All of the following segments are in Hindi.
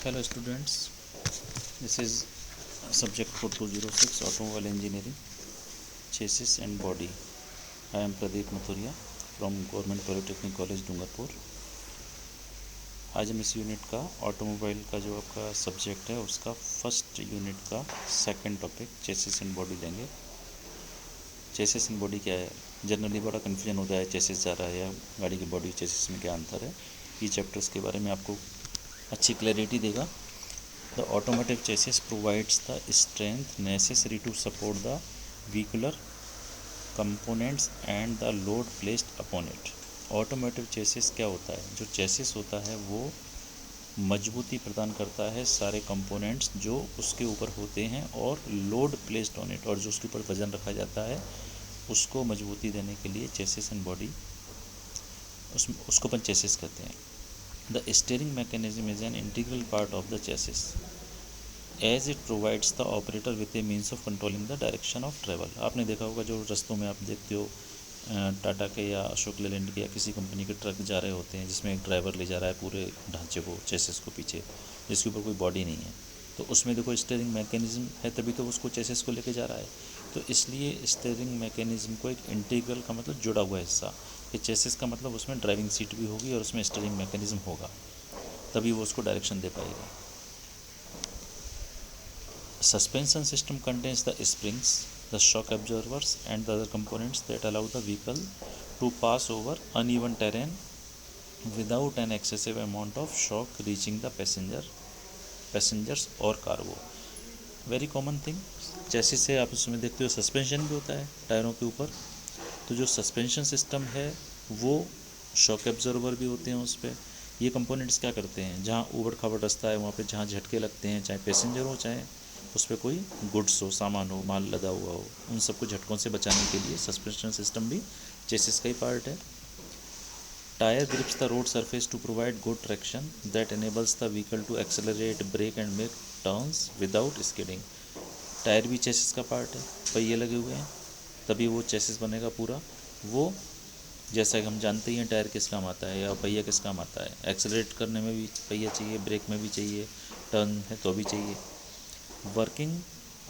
Hello students, this is subject for 206 Automobile Engineering, Chassis and Body. I am Pradeep Mathuria from Government Polytechnic College Dungarpur. आज हम इस यूनिट का ऑटोमोबाइल का जो आपका सब्जेक्ट है उसका फर्स्ट यूनिट का second topic chassis and body लेंगे। चेसिस एंड बॉडी क्या है? जनरली बड़ा कन्फ्यूजन होता है, चेसिस जा रहा है या गाड़ी की बॉडी चेसिस में क्या अंतर है। ये चैप्टर्स के बारे में आपको अच्छी क्लैरिटी देगा। The automotive chassis provides the strength necessary to support the vehicular components and the load placed upon it. Automotive chassis क्या होता है? जो चेसिस होता है वो मजबूती प्रदान करता है सारे कंपोनेंट्स जो उसके ऊपर होते हैं और लोड प्लेस्ड ऑन इट, और जो उसके ऊपर वजन रखा जाता है उसको मजबूती देने के लिए चेसिस एंड बॉडी उसको अपन चेसिस कहते हैं। The steering mechanism is an integral part of the chassis as it provides the operator with a means of controlling the direction of travel. आपने देखा होगा जो रास्तों में आप देखते हो टाटा के या अशोक लेलैंड के या किसी कंपनी के ट्रक जा रहे होते हैं जिसमें एक ड्राइवर ले जा रहा है पूरे ढांचे को, चेसिस को पीछे, जिसके ऊपर कोई बॉडी नहीं है। तो उसमें देखो स्टीयरिंग मैकेनिज्म है, तभी तो उसको चेसिस को लेके जा रहा है। तो इसलिए स्टीयरिंग मैकेनिज्म को एक इंटीग्रल का मतलब जुड़ा हुआ हिस्सा, कि चेसिस का मतलब उसमें ड्राइविंग सीट भी होगी और उसमें स्टीयरिंग मैकेनिज्म होगा, तभी वो उसको डायरेक्शन दे पाएगा। Suspension system contains the springs, the shock absorbers and the other components that allow the vehicle to pass over uneven terrain without an excessive amount of shock reaching the passengers or cargo. Very common thing, chassis से आप उसमें देखते हो सस्पेंशन भी होता है टायरों के ऊपर। तो जो सस्पेंशन सिस्टम है वो शॉक एब्जॉर्बर भी होते हैं उस पर। ये कंपोनेंट्स क्या करते हैं, जहाँ ऊबड़ खाबड़ रास्ता है वहाँ पे जहाँ झटके लगते हैं, चाहे पैसेंजर हो चाहे उस पर कोई गुड्स हो, सामान हो, माल लदा हुआ हो, उन सबको झटकों से बचाने के लिए सस्पेंशन सिस्टम भी चेसिस का ही पार्ट है। Tyre grips the road surface to provide good traction that enables the vehicle to accelerate, brake and make turns without skidding. Tyre भी चेसिस का पार्ट है, पहिए लगे हुए हैं तभी वो चेसिस बनेगा पूरा। वो जैसा कि हम जानते ही हैं टायर किस काम आता है या पहिया किस काम आता है, एक्सेलरेट करने में भी पहिया चाहिए, ब्रेक में भी चाहिए, टर्न है तो भी चाहिए। Working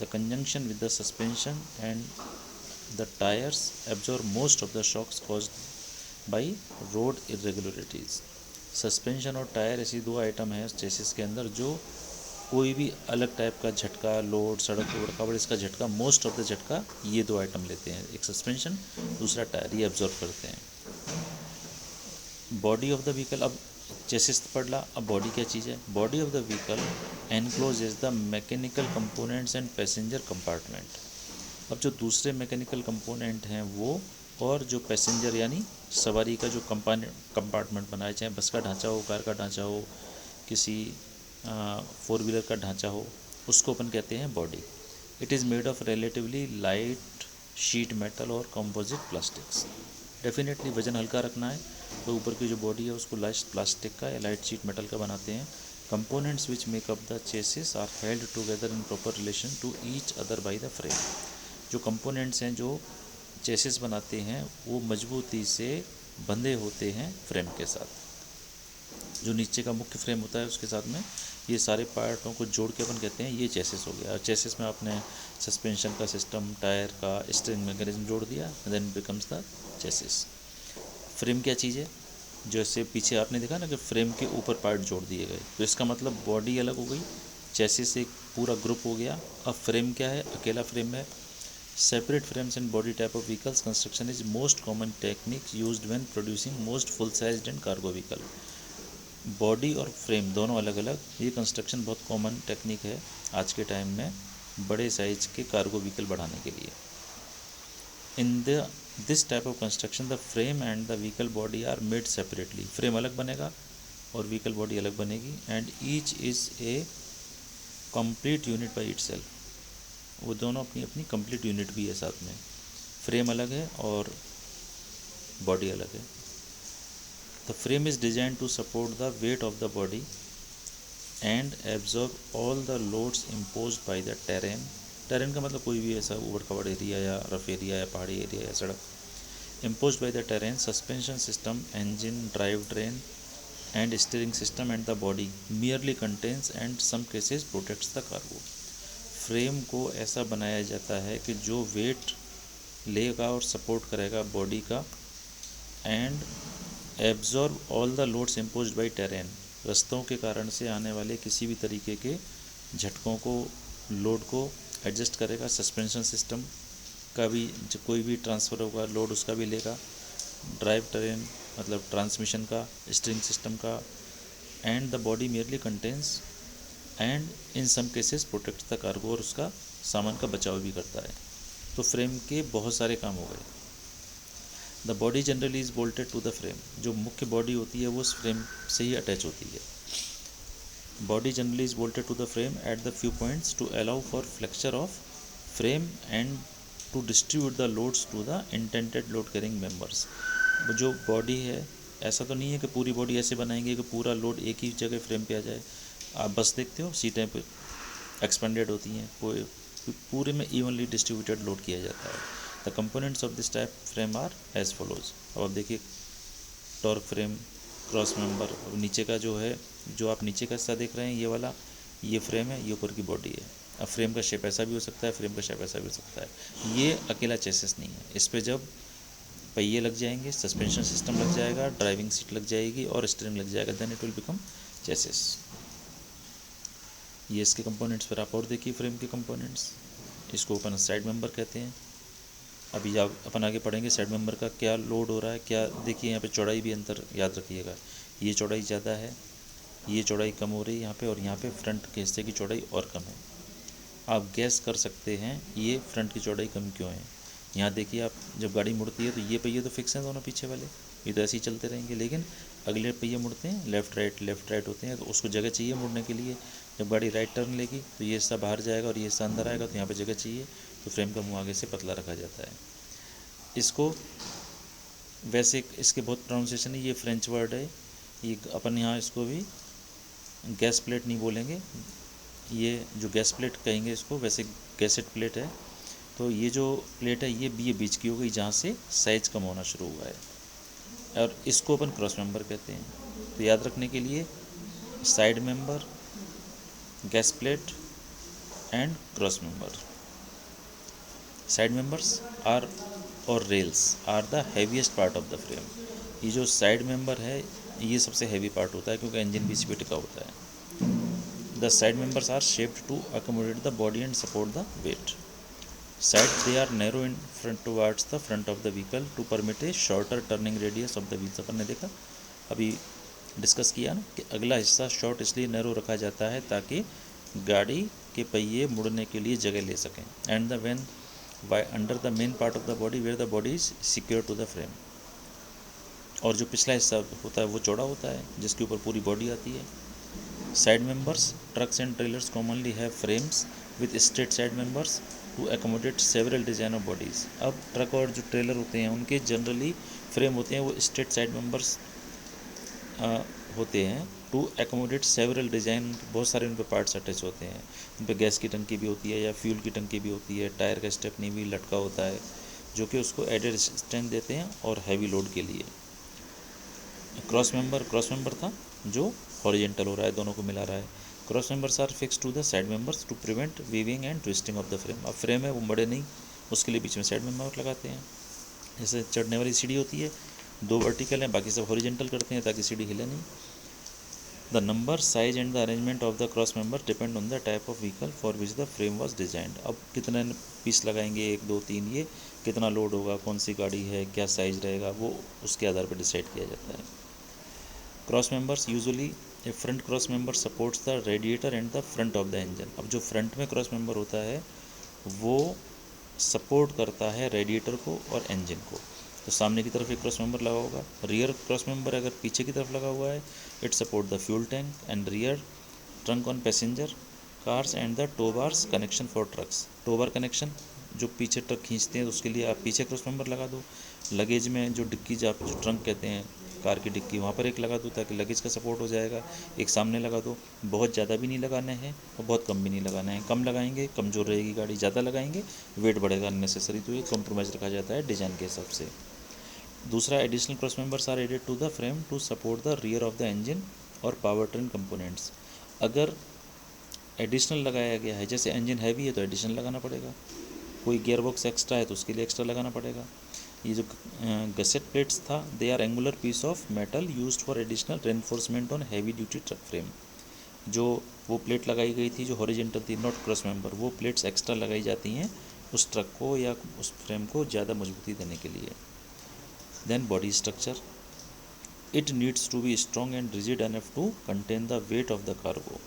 the conjunction with the suspension and the tires absorb most of the shocks caused by road irregularities. Suspension और टायर ऐसी दो आइटम है चेसिस के अंदर जो कोई भी अलग टाइप का झटका, लोड, सड़क उबड़ खाबड़, इसका झटका, मोस्ट ऑफ द झटका ये दो आइटम लेते हैं, एक सस्पेंशन, दूसरा टायर, ये एब्जॉर्ब करते हैं। बॉडी ऑफ द व्हीकल, अब चेसिस पढ़ ला, अब बॉडी क्या चीज़ है? Body of the vehicle encloses the mechanical components and passenger compartment. अब जो दूसरे मैकेनिकल कंपोनेंट हैं वो, और जो पैसेंजर यानी सवारी का जो कंपार्टमेंट बनाए, चाहे बस का ढांचा हो, कार का ढांचा हो, किसी 4 व्हीलर का ढांचा हो, उसको अपन कहते हैं body. It is made of relatively light sheet metal और कंपोजिट प्लास्टिक्स। डेफिनेटली वजन हल्का रखना है तो ऊपर की जो बॉडी है उसको लाइट प्लास्टिक का या लाइट शीट मेटल का बनाते हैं। Components which make up the chassis are held together in proper relation to each other by the frame. जो कंपोनेंट्स हैं जो चेसिस बनाते हैं वो मजबूती से बंधे होते हैं फ्रेम के साथ। जो नीचे का मुख्य फ्रेम होता है उसके साथ में ये सारे पार्टों को जोड़ के अपन कहते हैं ये चेसिस हो गया। और चेसिस में आपने सस्पेंशन का सिस्टम, टायर का, स्टीयरिंग मैकेनिज्म जोड़ दिया, then becomes the chassis. Frame क्या चीज़ है? जैसे पीछे आपने देखा ना कि फ्रेम के ऊपर पार्ट जोड़ दिए गए, तो इसका मतलब बॉडी अलग हो गई, चेसिस एक पूरा ग्रुप हो गया। अब फ्रेम क्या है? अकेला फ्रेम है। Separate frames and body type of vehicles construction is most common technique used when producing most full sized and cargo vehicle. Body और फ्रेम दोनों अलग अलग, ये कंस्ट्रक्शन बहुत कॉमन टेक्निक है आज के टाइम में बड़े साइज के कार्गो व्हीकल बढ़ाने के लिए। In this type of construction the frame and the vehicle body are made separately. Frame अलग बनेगा और व्हीकल बॉडी अलग बनेगी, and each is a complete unit by itself. वो दोनों अपनी अपनी कंप्लीट यूनिट भी है साथ में। फ्रेम अलग है और बॉडी अलग है। The frame is design to support the weight of the body and absorb all the loads imposed by the terrain. Terrain का मतलब कोई भी ऐसा ऊबड़ खाबड़ एरिया या रफ एरिया या पहाड़ी एरिया या सड़क। Imposed by the terrain, suspension system, engine, drive train and steering system and the body merely contains and some cases protects the cargo। Frame को ऐसा बनाया जाता है कि जो वेट लेगा और सपोर्ट करेगा बॉडी का and absorb all the loads imposed by terrain, रास्तों के कारण से आने वाले किसी भी तरीके के झटकों को, लोड को एडजस्ट करेगा। सस्पेंशन सिस्टम का भी जो कोई भी ट्रांसफ़र होगा लोड उसका भी लेगा। ड्राइव टेरेन मतलब ट्रांसमिशन का, स्टीयरिंग सिस्टम का and the body merely contains and in some cases protect the cargo, और उसका सामान का बचाव भी करता है। तो फ्रेम के बहुत सारे काम हो गए। The body generally is bolted to the frame, जो मुख्य बॉडी होती है वो उस फ्रेम से ही अटैच होती है। Body generally is bolted to the frame at the few points to allow for flexure of frame and to distribute the loads to the intended load carrying members. जो बॉडी है, ऐसा तो नहीं है कि पूरी बॉडी ऐसे बनाएंगे कि पूरा लोड एक ही जगह फ्रेम पे आ जाए। आप बस देखते हो सीटें पे एक्सपेंडेड होती हैं, पूरे में इवनली डिस्ट्रीब्यूटेड लोड किया जाता है। The components of this type frame are as follows. अब आप देखिए टॉर्क फ्रेम, क्रॉस मेंबर, नीचे का जो है, जो आप नीचे का हिस्सा देख रहे हैं ये वाला, ये फ्रेम है, ये ऊपर की बॉडी है। अब फ्रेम का शेप ऐसा भी हो सकता है, फ्रेम का शेप ऐसा भी हो सकता है। ये अकेला चेसिस नहीं है, इस पर जब पहिए लग जाएंगे, सस्पेंशन सिस्टम लग जाएगा, ड्राइविंग सीट लग जाएगी और स्टीयरिंग लग जाएगा, then it will become chassis. ये इसके कंपोनेंट्स पर आप और देखिए फ्रेम के कंपोनेंट्स। इसको अपन साइड मेंबर कहते हैं। अभी आप अपन आगे पढ़ेंगे साइड मेंबर का क्या लोड हो रहा है, क्या देखिए यहाँ पे चौड़ाई भी अंतर याद रखिएगा। ये चौड़ाई ज़्यादा है, ये चौड़ाई कम हो रही है यहाँ पे, और यहाँ पे फ्रंट के हिस्से की चौड़ाई और कम है। आप गैस कर सकते हैं ये फ्रंट की चौड़ाई कम क्यों है। यहाँ देखिए, आप जब गाड़ी मुड़ती है तो ये पहिए तो फिक्स हैं दोनों पीछे वाले, ये तो ऐसे ही चलते रहेंगे, लेकिन अगले पहिए मुड़ते हैं लेफ़्ट राइट होते हैं, तो उसको जगह चाहिए मुड़ने के लिए। जब गाड़ी राइट टर्न लेगी तो ये हिस्सा बाहर जाएगा और ये हिस्सा अंदर आएगा, तो यहाँ पे जगह चाहिए, तो फ्रेम का मुँह आगे से पतला रखा जाता है। इसको वैसे इसके बहुत प्रोनाउंसिएशन है, ये फ्रेंच वर्ड है, ये अपन यहाँ इसको भी गैस प्लेट नहीं बोलेंगे, ये जो गैस प्लेट कहेंगे इसको, वैसे गैसेट प्लेट है। तो ये जो प्लेट है ये बीच की हो गई, जहाँ से साइज कम होना शुरू हुआ है, और इसको अपन क्रॉस मेंबर कहते हैं। तो याद रखने के लिए side member, gas plate and cross member. Side members are और rails are the heaviest part of the frame. ये जो साइड मेंबर है ये सबसे हैवी पार्ट होता है, क्योंकि इंजन भी इसी पे टिका होता है। The side members are shaped to accommodate the body and support the weight. Side they are narrow in front towards the front of the vehicle to permit a shorter turning radius of the wheels। अपन ने देखा, अभी डिस्कस किया ना कि अगला हिस्सा शॉर्ट इसलिए नैरो रखा जाता है ताकि गाड़ी के पहिए मुड़ने के लिए जगह ले सकें। And the when by under the main part of the body where the body is secure to the frame. और जो पिछला हिस्सा होता है वो चौड़ा होता है, जिसके ऊपर पूरी बॉडी आती है। Side members, trucks and trailers commonly have frames with straight side members to accommodate several design of bodies. अब ट्रक और जो ट्रेलर होते हैं उनके जनरली फ्रेम होते हैं वो स्ट्रेट साइड मेंबर्स होते हैं टू एकोमोडेट सेवरल डिज़ाइन। बहुत सारे उन पर पार्ट्स अटैच होते हैं, उन पर गैस की टंकी भी होती है या फ्यूल की टंकी भी होती है, टायर का स्टेपनी भी लटका होता है, जो कि उसको एडेड स्ट्रेंथ देते हैं और हैवी लोड के लिए। क्रॉस मेंबर था जो हॉरिजेंटल हो रहा है, दोनों को मिला रहा है। Cross members are fix to the side members to prevent weaving and twisting of the frame. अब फ्रेम है वो मड़े नहीं, उसके लिए बीच में साइड मेंबर लगाते हैं। जैसे चढ़ने वाली सीढ़ी होती है, 2 वर्टिकल हैं, बाकी सब हॉरिजेंटल करते हैं ताकि सीढ़ी हिले नहीं। The number, size and the arrangement of the cross member depend on the type of vehicle for which the frame was designed. अब कितने पीस लगाएंगे, 1 2 3, ये कितना लोड होगा, कौन सी गाड़ी है, क्या साइज रहेगा, वो उसके आधार पर डिसाइड किया जाता है। Cross members usually A front cross member supports the radiator and the front of the engine. अब जो फ्रंट में क्रॉस मेंबर होता है वो सपोर्ट करता है रेडिएटर को और इंजन को। तो सामने की तरफ एक क्रॉस मेंबर लगा होगा। रियर क्रॉस मेंबर अगर पीछे की तरफ लगा हुआ है, it support the fuel tank and rear trunk on passenger cars and the tow bars connection for trucks. Tow bar connection जो पीछे ट्रक खींचते हैं तो उसके लिए आप पीछे क्रॉस मेंबर लगा दो। लगेज में जो डिक्की जो ट्रंक कहते हैं, कार की डिक्की, वहाँ पर एक लगा दो ताकि लगेज का सपोर्ट हो जाएगा। एक सामने लगा दो। बहुत ज़्यादा भी नहीं लगाने हैं और बहुत कम भी नहीं लगाना है। कम लगाएंगे कमज़ोर रहेगी गाड़ी, ज़्यादा लगाएंगे वेट बढ़ेगा अननेसेसरी। तो ये कॉम्प्रोमाइज़ रखा जाता है डिज़ाइन के हिसाब से। दूसरा, additional cross members are added to the frame to support the rear of the engine और पावर ट्रेन कंपोनेंट्स। अगर एडिशनल लगाया गया है, जैसे इंजन हैवी है तो एडिशनल लगाना पड़ेगा, कोई गियर बॉक्स एक्स्ट्रा है तो उसके लिए एक्स्ट्रा लगाना पड़ेगा। ये जो गसेट प्लेट्स था, they are angular piece of metal used for additional reinforcement on heavy duty truck frame. जो वो प्लेट लगाई गई थी जो हॉरिजेंटल थी, नॉट क्रॉस मेंबर, वो प्लेट्स एक्स्ट्रा लगाई जाती हैं उस ट्रक को या उस फ्रेम को ज़्यादा मजबूती देने के लिए। Then body structure, it needs to be strong and rigid enough to contain the weight of the cargo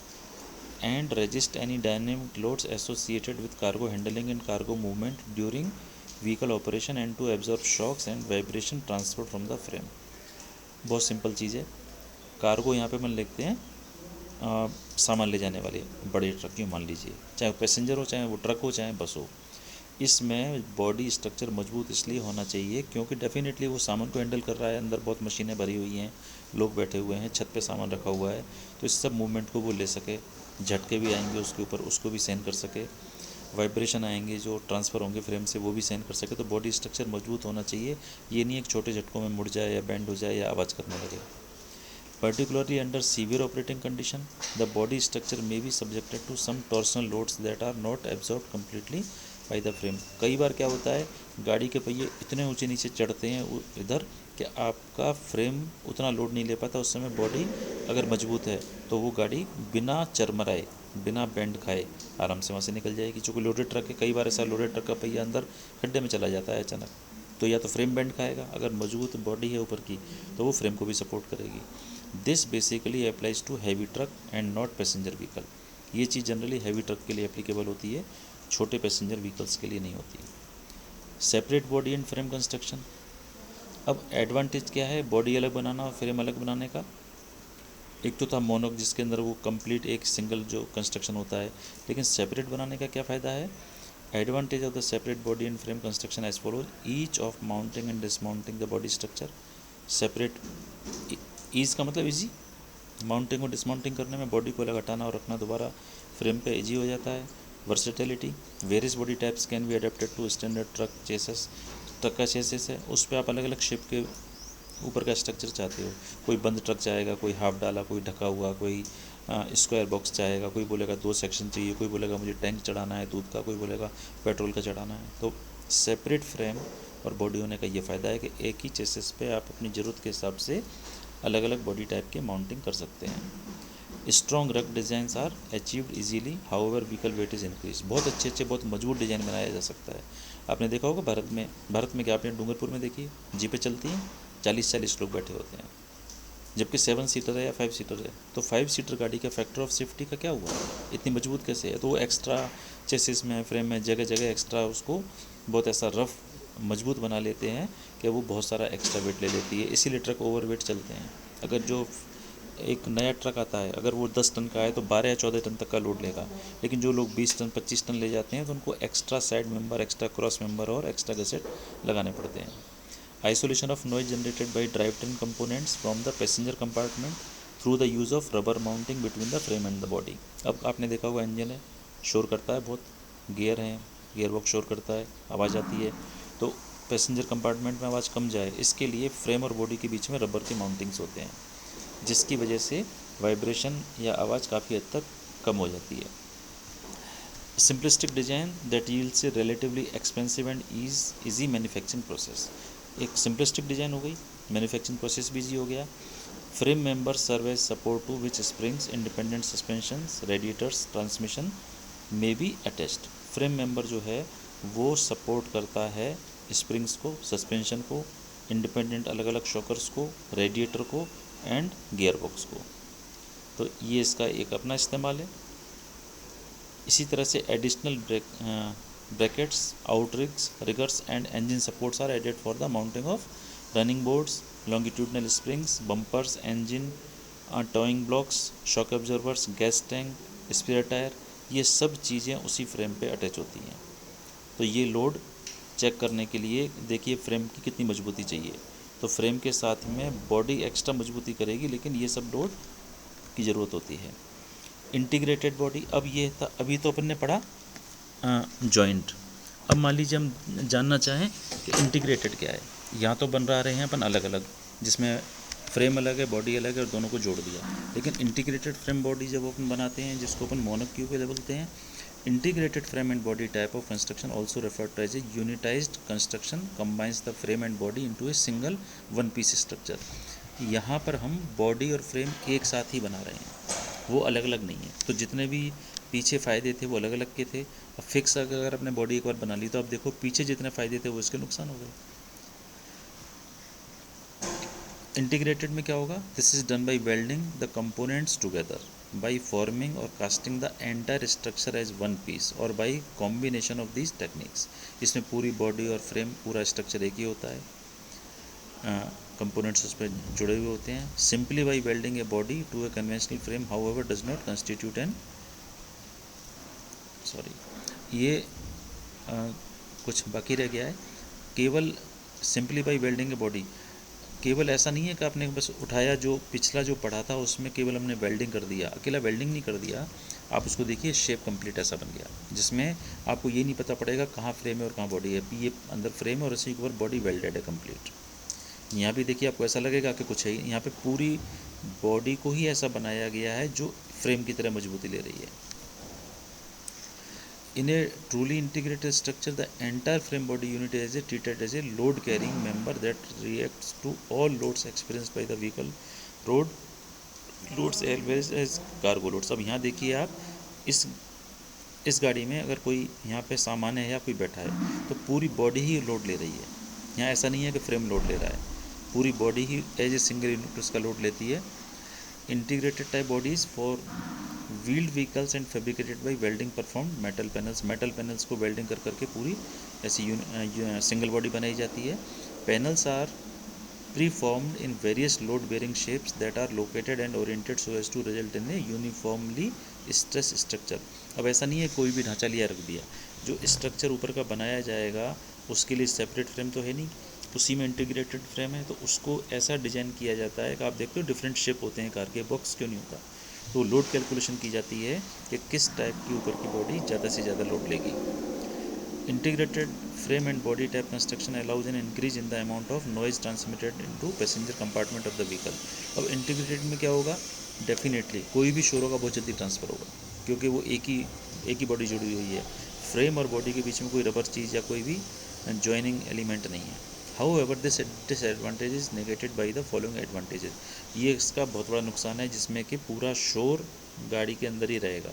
and resist any dynamic loads associated with cargo handling and cargo movement during vehicle operation and to absorb shocks and vibration transferred from the frame। बहुत सिंपल चीज़ है। कार्गो यहाँ पे मन लिखते हैं सामान ले जाने वाले बड़े ट्रक क्यों मान लीजिए, चाहे वो पैसेंजर हो, चाहे वो ट्रक हो, चाहे बस हो। इसमें बॉडी स्ट्रक्चर मजबूत इसलिए होना चाहिए क्योंकि डेफिनेटली वो सामान को हैंडल कर रहा है, अंदर बहुत मशीनें भरी हुई हैं, लोग बैठे हुए हैं, छत पे सामान रखा हुआ है, तो इस सब मूवमेंट को वो ले सके, झटके भी आएंगे उसके ऊपर उसको भी सहन कर सके, वाइब्रेशन आएंगे जो ट्रांसफ़र होंगे फ्रेम से वो भी सहन कर सके। तो बॉडी स्ट्रक्चर मजबूत होना चाहिए, ये नहीं एक छोटे झटकों में मुड़ जाए या बैंड हो जाए या आवाज़ करने लगे। Particularly under severe operating condition the body structure may be subjected to some torsional loads that are not absorb completely by the frame. कई बार क्या होता है, गाड़ी के पहिए इतने ऊंचे नीचे चढ़ते हैं इधर कि आपका फ्रेम उतना लोड नहीं ले पाता। उस समय बॉडी अगर मजबूत है तो वो गाड़ी बिना चरमराए, बिना बेंड खाए आराम से वहाँ से निकल जाएगी। चूँकि लोडेड ट्रक है, कई बार ऐसा लोडेड ट्रक का पहिया अंदर खड्डे में चला जाता है अचानक, तो या तो फ्रेम बेंड खाएगा, अगर मजबूत बॉडी है ऊपर की तो वो फ्रेम को भी सपोर्ट करेगी। This basically applies to heavy truck and not passenger vehicle. ये चीज़ जनरली हैवी ट्रक के लिए एप्लीकेबल होती है, छोटे पैसेंजर व्हीकल्स के लिए नहीं होती। Separate body and frame construction. अब एडवांटेज क्या है बॉडी अलग बनाना और फ्रेम अलग बनाने का? एक तो था मोनोक जिसके अंदर वो कंप्लीट एक सिंगल जो कंस्ट्रक्शन होता है, लेकिन सेपरेट बनाने का क्या फ़ायदा है? Advantage of the separate body and frame construction as follows, each of mounting and dismounting the body structure. Separate, ease का मतलब ईजी, माउंटिंग और डिसमाउंटिंग करने में बॉडी को अलग हटाना और रखना दोबारा फ्रेम पे ईजी हो जाता है। Versatility, various body types can be adapted to standard truck chassis. Truck का चेसेस है उस पर आप अलग अलग शेप के ऊपर का स्ट्रक्चर चाहते हो, कोई बंद ट्रक चाहेगा, कोई हाफ डाला, कोई ढका हुआ, कोई स्क्वायर बॉक्स चाहेगा, कोई बोलेगा 2 सेक्शन चाहिए, कोई बोलेगा मुझे टैंक चढ़ाना है दूध का, कोई बोलेगा पेट्रोल का चढ़ाना है। तो सेपरेट फ्रेम और बॉडी होने का ये फ़ायदा है कि एक ही चेसिस पे आप अपनी ज़रूरत के हिसाब से अलग अलग बॉडी टाइप के माउंटिंग कर सकते हैं। Strong rug designs are achieved easily, however vehicle weight is increase. बहुत अच्छे बहुत मजबूत डिज़ाइन बनाया जा सकता है। आपने देखा होगा भारत में क्या आपने डूंगरपुर में देखी जीपें चलती हैं, 40-40 लोग बैठे होते हैं, जबकि 7 सीटर है या 5 सीटर है। तो 5 सीटर गाड़ी का फैक्टर ऑफ सेफ्टी का क्या हुआ, इतनी मजबूत कैसे है? तो वो एक्स्ट्रा चेसिस में, फ्रेम में जगह जगह एक्स्ट्रा उसको बहुत ऐसा रफ मजबूत बना लेते हैं कि वो बहुत सारा एक्स्ट्रा वेट ले लेती है, इसीलिए ट्रक ओवर वेट चलते हैं। अगर जो एक नया ट्रक आता है अगर वो 10 टन का है तो 12 या 14 टन तक का लोड लेगा, लेकिन जो लोग 20 टन 25 टन ले जाते हैं तो उनको extra side member, extra cross member और एक्स्ट्रा गसेट लगाने पड़ते हैं। Isolation of noise generated by drive train components from the passenger compartment through the use of rubber mounting between the frame and the body. अब आपने देखा हुआ इंजन है, शोर करता है बहुत, गियर है, गियर बॉक्स शोर करता है, आवाज़ आती है, तो पैसेंजर कंपार्टमेंट में आवाज़ कम जाए इसके लिए फ्रेम और बॉडी के बीच में रबर के माउंटिंग्स होते हैं, जिसकी वजह से वाइब्रेशन या आवाज़ काफ़ी हद तक कम हो जाती है। Simplistic design that yields a relatively expensive and easy manufacturing process. एक सिंपलिस्टिक डिज़ाइन हो गई, मैन्युफैक्चरिंग प्रोसेस भी ईजी हो गया। Frame member serve as support to which springs, independent suspensions, radiators, transmission may be attached. Frame member जो है वो सपोर्ट करता है स्प्रिंग्स को, सस्पेंशन को, इंडिपेंडेंट अलग अलग शॉकर्स को, रेडिएटर को एंड गियर बॉक्स को। तो ये इसका एक अपना इस्तेमाल है। इसी तरह से additional brackets, riggers and engine supports are added for the mounting of running boards, longitudinal springs, bumpers, engine towing blocks, shock observers, gas tank, spare tyre. ये सब चीज़ें उसी फ्रेम पे अटैच होती हैं। तो ये लोड चेक करने के लिए देखिए फ्रेम की कितनी मजबूती चाहिए, तो फ्रेम के साथ में बॉडी एक्स्ट्रा मजबूती करेगी, लेकिन ये सब लोड की ज़रूरत होती है। इंटीग्रेटेड बॉडी, अब ये था, अभी तो अपन ने पढ़ा जॉइंट। अब मान लीजिए हम जानना चाहें कि इंटीग्रेटेड क्या है। यहाँ तो बन रहे हैं अपन अलग अलग, जिसमें फ्रेम अलग है, बॉडी अलग है, और दोनों को जोड़ दिया। लेकिन इंटीग्रेटेड फ्रेम बॉडी जब अपन बनाते हैं, जिसको अपन मोनोक्यूब बोलते हैं, integrated frame and body type of construction also referred to as a unitized construction combines the frame and body into a single one piece structure। यहाँ पर हम बॉडी और फ्रेम एक साथ ही बना रहे हैं, वो अलग अलग नहीं है। तो जितने भी पीछे फ़ायदे थे वो अलग अलग के थे। अब फिक्स अगर अपने बॉडी एक बार बना ली तो अब देखो पीछे जितने फ़ायदे थे वो इसके नुकसान हो गए। इंटीग्रेटेड में क्या होगा? This is done by welding the components together by forming or casting the entire structure as one piece or by combination of these techniques। इसमें पूरी बॉडी और फ्रेम पूरा स्ट्रक्चर एक ही होता है, कंपोनेंट्स उस पर जुड़े हुए होते हैं। Simply by welding a body to a conventional frame however does not constitute an ये कुछ बाकी रह गया है। केवल simply by welding a body, केवल ऐसा नहीं है कि आपने बस उठाया, जो पिछला जो पढ़ा था उसमें केवल हमने वेल्डिंग कर दिया, अकेला वेल्डिंग नहीं कर दिया। आप उसको देखिए, शेप कंप्लीट ऐसा बन गया जिसमें आपको ये नहीं पता पड़ेगा कहाँ फ्रेम है और कहाँ बॉडी है। ये अंदर फ्रेम है और इसी के ऊपर बॉडी वेल्डेड है कंप्लीट। यहाँ भी देखिए आपको ऐसा लगेगा कि कुछ है, यहाँ पे पूरी बॉडी को ही ऐसा बनाया गया है जो फ्रेम की तरह मजबूती ले रही है। In a truly integrated structure, the entire frame body unit is treated as a load carrying member that reacts to all loads experienced by the vehicle, road loads as well as cargo loads। अब यहाँ देखिए आप, इस गाड़ी में अगर कोई यहाँ पे सामान है या कोई बैठा है तो पूरी बॉडी ही लोड ले रही है। यहाँ ऐसा नहीं है कि फ्रेम लोड ले रहा है, पूरी बॉडी ही एज ए सिंगल यूनिट उसका लोड लेती है। Integrated type bodies for wheeled vehicles and fabricated by welding performed metal panels. Metal panels को वेल्डिंग कर करके पूरी ऐसी सिंगल बॉडी बनाई जाती है। Panels are preformed in various load bearing shapes that are located and oriented so as to result in a uniformly stress structure. अब ऐसा नहीं है कोई भी ढांचा लिया रख दिया, जो स्ट्रक्चर ऊपर का बनाया जाएगा उसके लिए सेपरेट फ्रेम तो है नहीं, उसी में इंटीग्रेटेड फ्रेम है, तो उसको ऐसा डिज़ाइन किया जाता है कि आप देखते हो डिफरेंट शेप होते हैं कार के, बॉक्स क्यों नहीं होता। तो लोड कैलकुलेशन की जाती है कि किस टाइप की ऊपर की बॉडी ज़्यादा से ज़्यादा लोड लेगी। Integrated frame and body type construction allows an increase in the amount of noise transmitted into passenger compartment of the vehicle. अब इंटीग्रेटेड में क्या होगा? डेफिनेटली कोई भी शोर होगा बहुत जल्दी ट्रांसफ़र होगा, क्योंकि वो एक ही बॉडी जुड़ी हुई है। फ्रेम और बॉडी के बीच में कोई रबर चीज़ या कोई भी जॉइनिंग एलिमेंट नहीं है। However, this disadvantage is negated by the following advantages। ये इसका बहुत बड़ा नुकसान है जिसमें कि पूरा शोर गाड़ी के अंदर ही रहेगा,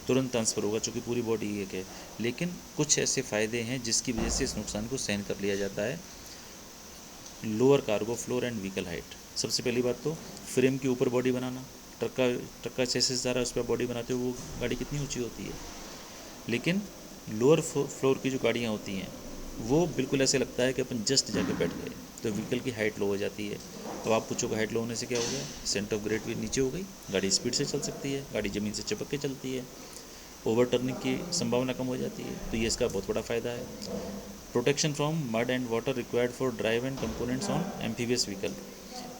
तुरंत ट्रांसफ़र होगा चूँकि पूरी बॉडी एक है। लेकिन कुछ ऐसे फ़ायदे हैं जिसकी वजह से इस नुकसान को सहन कर लिया जाता है। Lower cargo floor and vehicle height. सबसे पहली बात तो फ्रेम के ऊपर बॉडी बनाना, ट्रक का चेसिस जा रहा है उस पर बॉडी बनाते हो, वो गाड़ी कितनी ऊँची होती है। लेकिन लोअर फ्लोर की जो गाड़ियाँ होती हैं वो बिल्कुल ऐसे लगता है कि अपन जस्ट जाके बैठ गए, तो व्हीकल की हाइट लो हो जाती है। तो आप पूछोगे हाइट लो होने से क्या हो गया? सेंटर ऑफ ग्रेविटी भी नीचे हो गई, गाड़ी स्पीड से चल सकती है, गाड़ी ज़मीन से चिपक के चलती है, ओवर टर्निंग की संभावना कम हो जाती है। तो ये इसका बहुत बड़ा फ़ायदा है। Protection from mud and water required for drive and components on amphibious vehicle.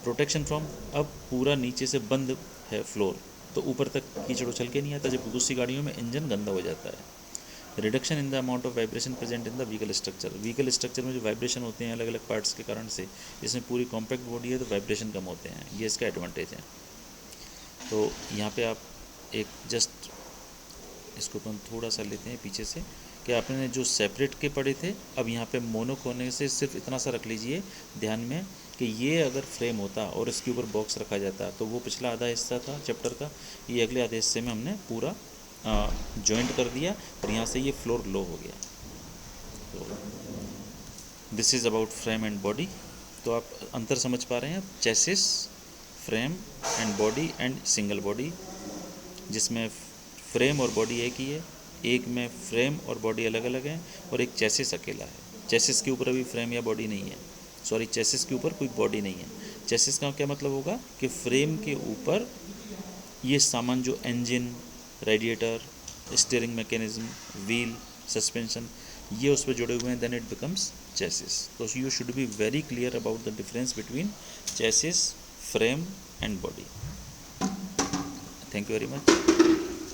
Protection from, अब पूरा नीचे से बंद है फ्लोर, तो ऊपर तक कीचड़ उछल के नहीं आता, जब दूसरी गाड़ियों में इंजन गंदा हो जाता है। Reduction in the amount of vibration present in the vehicle structure. Vehicle structure में जो वाइब्रेशन होते हैं अलग अलग पार्ट्स के कारण से, इसमें पूरी कॉम्पैक्ट बॉडी है तो वाइब्रेशन कम होते हैं, ये इसका एडवांटेज है। तो यहाँ पे आप एक जस्ट इसको अपन थोड़ा सा लेते हैं पीछे से, कि आपने जो सेपरेट के पढ़े थे, अब यहाँ पे मोनो होने से सिर्फ इतना सा रख लीजिए ध्यान में कि ये अगर फ्रेम होता और इसके ऊपर बॉक्स रखा जाता तो वो पिछला आधा हिस्सा था चैप्टर का, ये अगले आधे हिस्से में हमने पूरा जॉइंट कर दिया और यहाँ से ये फ्लोर लो हो गया। तो this is about frame and body. तो आप अंतर समझ पा रहे हैं, chassis, frame and body and single body, जिसमें फ्रेम और बॉडी एक ही है, एक में फ्रेम और बॉडी अलग अलग हैं और एक चेसिस अकेला है। चेसिस के ऊपर अभी फ्रेम या बॉडी नहीं है, सॉरी चेसिस के ऊपर कोई बॉडी नहीं है। चेसिस का क्या मतलब होगा कि फ्रेम के ऊपर ये सामान जो engine, radiator, steering mechanism, wheel, suspension, ये उस पर जुड़े हुए हैं, देन इट बिकम्स चेसिस। तो you should be very clear about the difference between chassis, frame and body. Thank you very much.